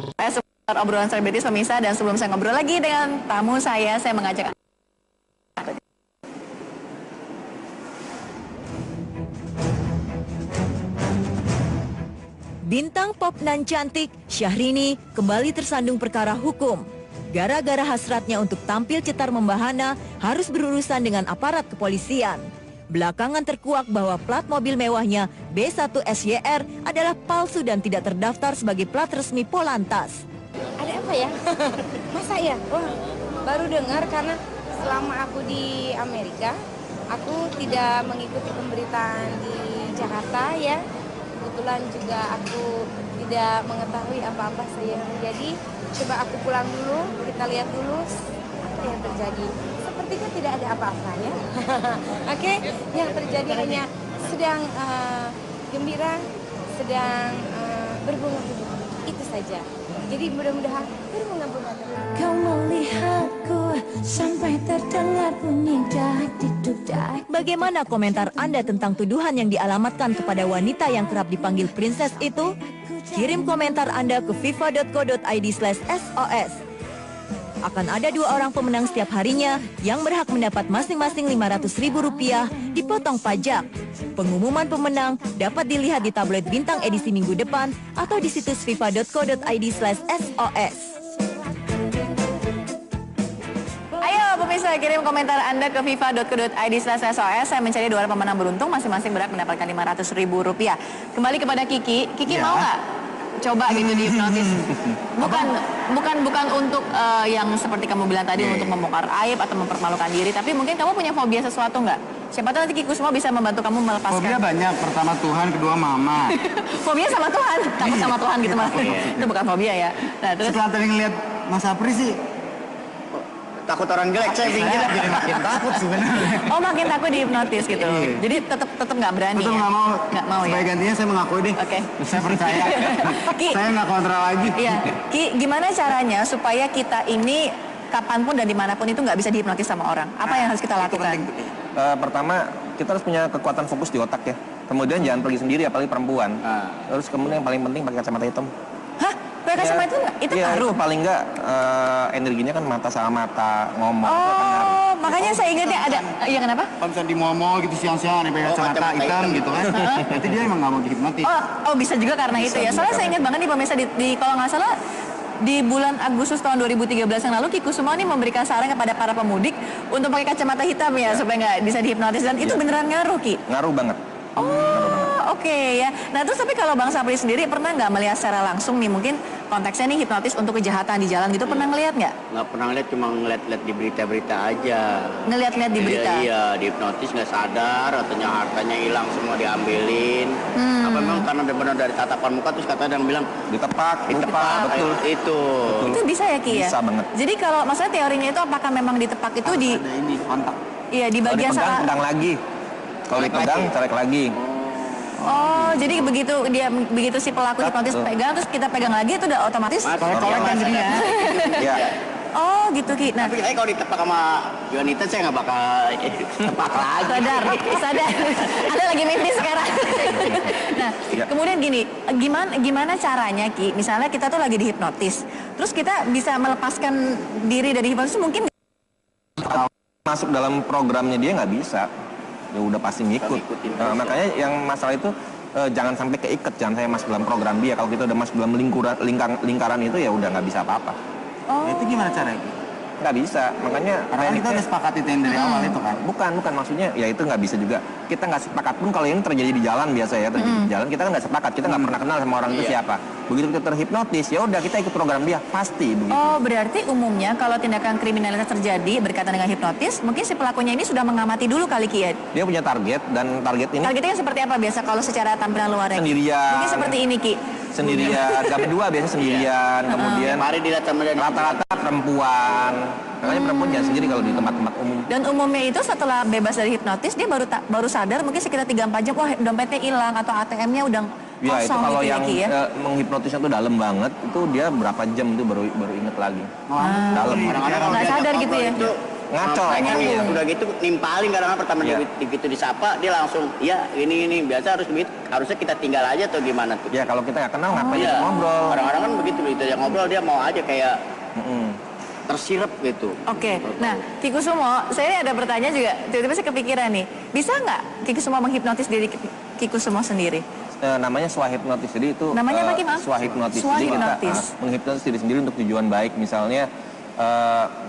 Seputar obrolan selebritis pemirsa, dan sebelum saya ngobrol lagi dengan tamu saya mengajak bintang pop nan cantik Syahrini kembali tersandung perkara hukum. Gara-gara hasratnya untuk tampil cetar membahana harus berurusan dengan aparat kepolisian. Belakangan terkuak bahwa plat mobil mewahnya B1SYR adalah palsu dan tidak terdaftar sebagai plat resmi Polantas. Ada apa ya? Masa ya? Wah, baru dengar karena selama aku di Amerika, aku tidak mengikuti pemberitaan di Jakarta ya. Kebetulan juga aku tidak mengetahui apa-apa saja yang terjadi. Coba aku pulang dulu, kita lihat dulu apa yang terjadi. Sepertinya tidak ada apa-apa ya. Oke, yang terjadi hanya sedang gembira, sedang berbunga-bunga. Itu saja. Jadi mudah-mudahan berbunga-bunga. Kau melihatku sampai terdengar bunyi dak-diduk-dak. Bagaimana komentar Anda tentang tuduhan yang dialamatkan kepada wanita yang kerap dipanggil princess itu? Kirim komentar Anda ke fifa.co.id/sos. Akan ada 2 orang pemenang setiap harinya yang berhak mendapat masing-masing Rp500.000 dipotong pajak. Pengumuman pemenang dapat dilihat di tabloid Bintang edisi minggu depan atau di situs fifa.co.id/sos. Ayo pemirsa, kirim komentar Anda ke fifa.co.id/sos. Saya mencari 2 orang pemenang beruntung, masing-masing berhak mendapatkan Rp500.000. Kembali kepada Kiki. Kiki mau nggak coba gitu dihipnotis? Bukan untuk yang seperti kamu bilang tadi untuk membongkar aib atau mempermalukan diri, tapi mungkin kamu punya fobia sesuatu nggak? Siapa tahu nanti Kiku semua bisa membantu kamu melepaskan. Fobia banyak, pertama Tuhan, kedua mama. Fobia sama Tuhan, kamu sama Tuhan gitu mas. Itu bukan fobia ya. Nah, terus Setelah tadi ngeliat Mas Apri sih, takut orang jelek, saya pinggir jadi makin takut sebenarnya. oh makin takut dihipnotis gitu. Iya. Jadi tetap nggak berani. Betul, ya? nggak mau ya. Sebagai gantinya saya mengakui deh. Oke. Saya percaya. Ki. Saya nggak kontra lagi. Iya. Ki, gimana caranya supaya kita ini kapanpun dan dimanapun itu nggak bisa dihipnotis sama orang? Apa yang harus kita lakukan? Pertama, kita harus punya kekuatan fokus di otak ya. Kemudian jangan pergi sendiri, apalagi perempuan. Terus kemudian yang paling penting pakai kacamata hitam. Hah? Pakai kacamata itu ngaruh? Itu paling nggak energinya kan mata sama mata ngomong. Oh, makanya saya ingatnya ada. Iya kenapa? Kalau misalnya di mall gitu siang-siang nih pakai kacamata hitam gitu kan, berarti dia emang nggak mau dihipnotis. Oh bisa juga karena itu ya. Soalnya saya ingat banget nih pemirsa di kalau nggak salah di bulan Agustus tahun 2013 yang lalu Kiku semua nih memberikan saran kepada para pemudik untuk pakai kacamata hitam ya supaya nggak bisa dihipnotis, dan itu beneran ngaruh Ki? Ngaruh banget. Oke ya. Nah terus tapi kalau Bang Sapri sendiri pernah nggak melihat secara langsung nih, mungkin konteksnya nih hipnotis untuk kejahatan di jalan gitu, pernah ngelihat nggak? Nggak pernah ngeliat, cuma ngeliat-liat di berita-berita aja. Ngelihat-lihat di berita? Iya, dihipnotis nggak sadar, katanya hartanya hilang semua diambilin. Apa memang karena benar dari tatapan muka terus katanya yang bilang Ditepak, betul. Itu. Itu bisa ya Ki ya? Bisa banget. Jadi kalau maksudnya teorinya itu apakah memang ditepak itu di Ada ini kontak. iya di Kalau bagian dipegang, salah? pegang lagi. Kalau dipegang, colek lagi. Oh, jadi begitu si pelaku hipnotis pegang terus kita pegang lagi itu udah otomatis? Kolek kan jadinya. Iya. Oh gitu Ki. Nah, Tapi saya kalau ditepak sama wanita saya nggak bakal tepak lagi. sadar. Ada lagi mimpi sekarang. Nah, Ya. kemudian gini, gimana caranya Ki? Misalnya kita tuh lagi dihipnotis, terus kita bisa melepaskan diri dari hipnotis mungkin Masuk dalam programnya dia nggak bisa. Ya udah pasti ngikut. Makanya yang masalah itu jangan sampai keikat, jangan saya masuk dalam program dia. Kalau kita udah masuk dalam lingkaran itu ya udah nggak bisa apa-apa. Itu gimana caranya? Nggak bisa, makanya Karena kan kita udah sepakat itu yang dari awal itu kan. bukan maksudnya ya itu nggak bisa juga. Kita nggak sepakat pun kalau ini terjadi di jalan biasa ya, terjadi di jalan kita kan nggak sepakat, kita nggak pernah kenal sama orang itu siapa. Begitu kita terhipnotis ya udah kita ikut program dia, pasti begitu. Oh, berarti umumnya kalau tindakan kriminalitas terjadi berkaitan dengan hipnotis, mungkin si pelakunya ini sudah mengamati dulu kali Ki ya? Dia punya target dan target ini Targetnya seperti apa biasa kalau secara tampilan luarnya? Sendirian. Mungkin seperti ini Ki. sendirian, gak berdua biasanya sendirian, kemudian Mari dilihat sama dan rata-rata perempuan. Makanya perempuan jangan sendiri kalau di tempat-tempat umum. Dan umumnya itu setelah bebas dari hipnotis dia baru sadar mungkin sekitar 3-4 jam, wah dompetnya hilang atau ATM-nya udah Ya itu kosong kalau gitu ya, yang Ki ya. menghipnotisnya tuh dalam banget, itu dia berapa jam itu baru inget lagi. Dalam. kadang-kadang kalau Nggak dia sadar ngobrol gitu ya? itu ngaco. Mereka nih udah gitu nimpalin kadang-kadang pertama Iya. begitu disapa dia langsung ya ini biasa harus begitu, harusnya kita tinggal aja atau gimana tuh. Ya kalau kita nggak kenal ngapain Iya. ngobrol. Orang-orang kan begitu yang ngobrol dia mau aja kayak Mm-mm. tersirap gitu. Oke, nah Kikusumo, saya ini ada pertanyaan juga, tiba-tiba saya kepikiran nih, bisa nggak Kikusumo menghipnotis diri Kikusumo sendiri? Namanya swahipnotis. Jadi itu Namanya apa, Ki, Mam? swahipnotis. Jadi kita Swahipnotis. menghipnotis diri sendiri untuk tujuan baik. Misalnya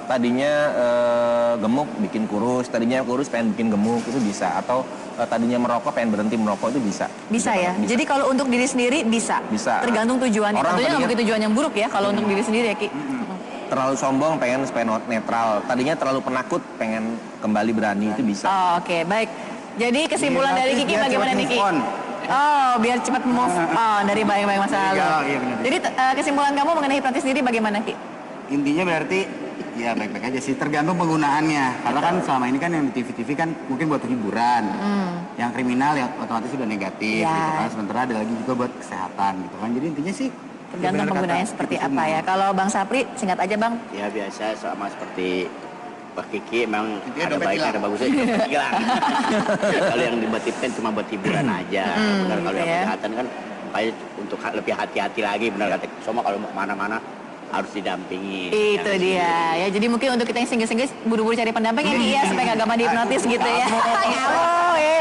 tadinya gemuk bikin kurus, tadinya kurus pengen bikin gemuk, itu bisa. Atau tadinya merokok pengen berhenti merokok, itu bisa. Bisa ya? Bisa. Jadi kalau untuk diri sendiri bisa? Bisa. Tergantung tujuannya. Orang Tentunya nggak tadinya- mungkin tujuan yang buruk ya kalau untuk diri sendiri ya Ki? Terlalu sombong pengen supaya netral. Tadinya terlalu penakut pengen kembali berani, itu bisa. Oh, oke, baik. Jadi kesimpulan dari Kiki Biar bagaimana cepat nih Ki? move on. Oh, biar cepat move on dari bayang-bayang masa lalu. Iya, benar. Jadi kesimpulan kamu mengenai hipnotis diri bagaimana Ki? Intinya berarti ya baik-baik aja sih, tergantung penggunaannya. Karena kan selama ini kan yang di TV-TV kan mungkin buat hiburan. Yang kriminal ya otomatis sudah negatif Ya. gitu kan. Sementara ada lagi juga buat kesehatan gitu kan. Jadi intinya sih Tergantung benar penggunaannya kata seperti Kiki apa semua. ya. Kalau Bang Sapri, singkat aja Bang. Ya biasa sama seperti Pak Kiki memang Intinya ada dompet baik hilang. ada bagusnya dompet hilang. Kalau yang dibatipkan cuma buat hiburan aja. Benar kalau yang ya. kejahatan kan makanya untuk lebih hati-hati lagi benar kata Somo kalau mau kemana-mana harus didampingi. Itu Jangan dia. Ya, jadi mungkin untuk kita yang single-single buru-buru cari pendamping ya Ki ya supaya nggak gampang dihipnotis gitu ya. Ngamuk ya.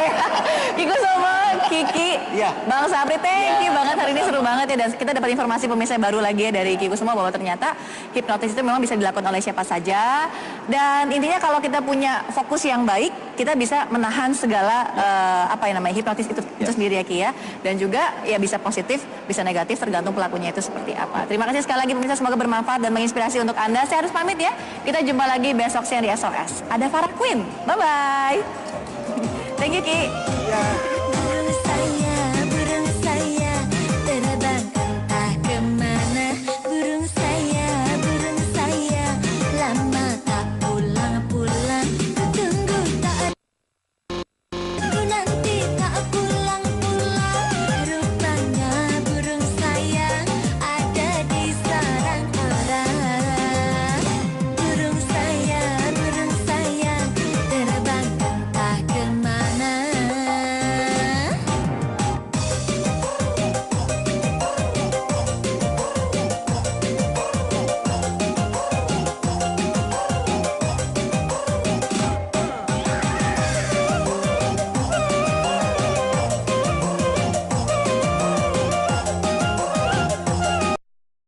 Kikusumo, Kiki, Iya. Bang Sapri, thank you banget hari ini seru banget ya dan kita dapat informasi pemirsa baru lagi ya dari Kikusumo bahwa ternyata hipnotis itu memang bisa dilakukan oleh siapa saja dan intinya kalau kita punya fokus yang baik kita bisa menahan segala apa yang namanya hipnotis itu sendiri ya Ki ya dan juga ya bisa positif bisa negatif tergantung pelakunya itu seperti apa. Terima kasih sekali lagi pemirsa semoga bermanfaat dan menginspirasi untuk Anda. Saya harus pamit ya. Kita jumpa lagi besok siang di SOS. Ada Farah Queen. Bye bye. Thank you Ki.